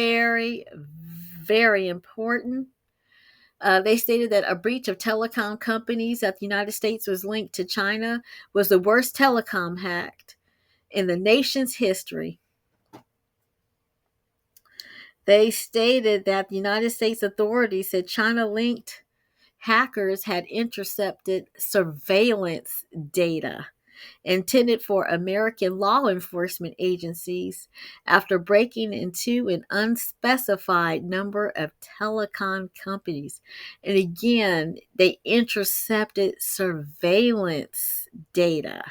very, very important. They stated that a breach of telecom companies at the United States was linked to China was the worst telecom hack in the nation's history. They stated that the United States authorities said China linked hackers had intercepted surveillance data intended for American law enforcement agencies after breaking into an unspecified number of telecom companies. And again, they intercepted surveillance data.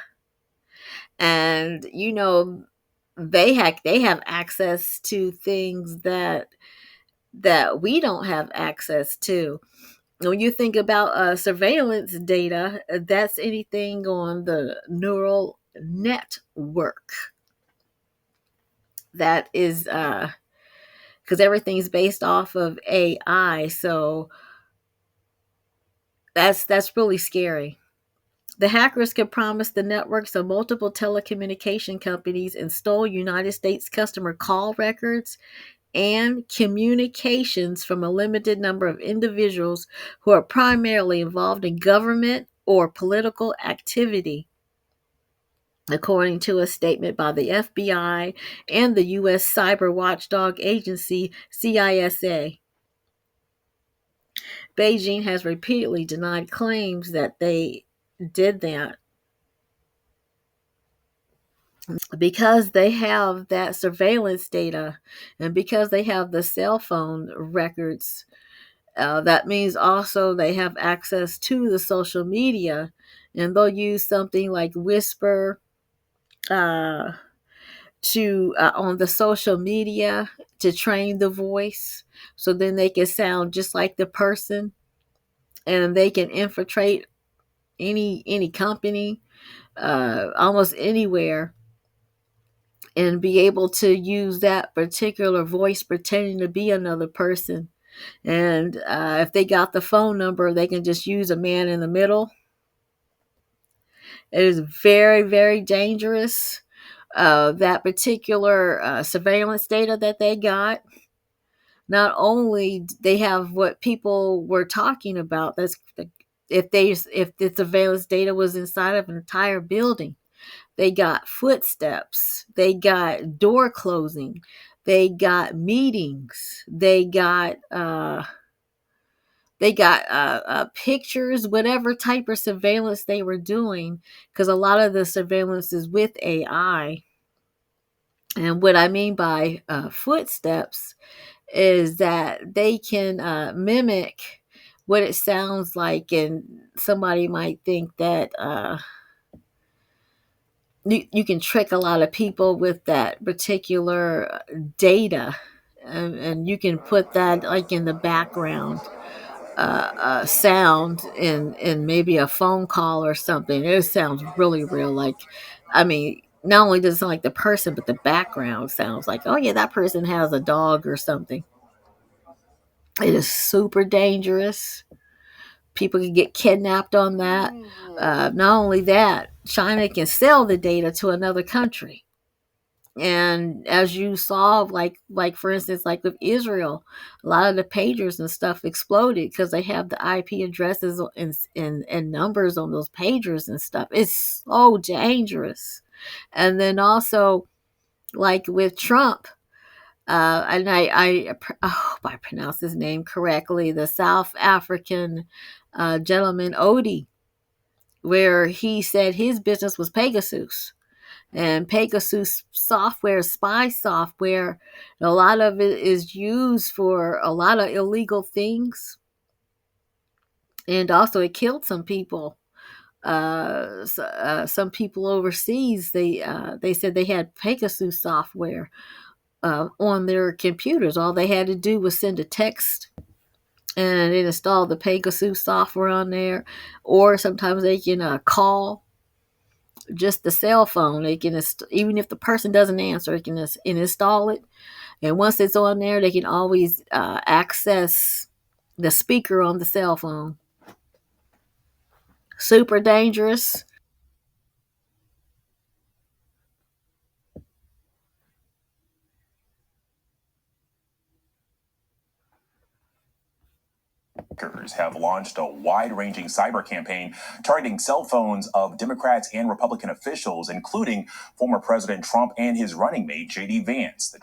And they have access to things that we don't have access to. When you think about surveillance data, that's anything on the neural network. That is because everything's based off of AI, so that's really scary. The hackers could promise the networks of multiple telecommunication companies and stole United States customer call records and communications from a limited number of individuals who are primarily involved in government or political activity, according to a statement by the FBI and the U.S. cyber watchdog agency CISA. Beijing has repeatedly denied claims that they did that. Because they have that surveillance data and because they have the cell phone records, that means also they have access to the social media, and they'll use something like Whisper uh, to on the social media to train the voice, so then they can sound just like the person, and they can infiltrate any company, almost anywhere, and be able to use that particular voice pretending to be another person. And if they got the phone number, they can just use a man in the middle. It is very, very dangerous. That particular surveillance data that they got, not only they have what people were talking about, that's if the surveillance data was inside of an entire building, they got footsteps, they got door closing, they got meetings, they got pictures, whatever type of surveillance they were doing, because a lot of the surveillance is with AI. And what I mean by footsteps is that they can mimic what it sounds like, and somebody might think that you can trick a lot of people with that particular data, and you can put that like in the background sound in maybe a phone call or something. It sounds really real. Like, I mean, not only does it sound like the person, but the background sounds like, oh yeah, that person has a dog or something. It is super dangerous. People can get kidnapped on that. Not only that, China can sell the data to another country. And as you saw, like for instance, like with Israel, a lot of the pagers and stuff exploded because they have the IP addresses and numbers on those pagers and stuff. It's so dangerous. And then also, like with Trump, and I hope I pronounce his name correctly, the South African gentleman Oddity, where he said his business was Pegasus. And Pegasus software, spy software, a lot of it is used for a lot of illegal things. And also, it killed some people. Some people overseas, they said they had Pegasus software on their computers. All they had to do was send a text, and it installed the Pegasus software on there. Or sometimes they can call just the cell phone. They can even if the person doesn't answer, it can install it, and once it's on there, they can always access the speaker on the cell phone. Super dangerous. have launched a wide-ranging cyber campaign targeting cell phones of Democrats and Republican officials, including former President Trump and his running mate, J.D. Vance.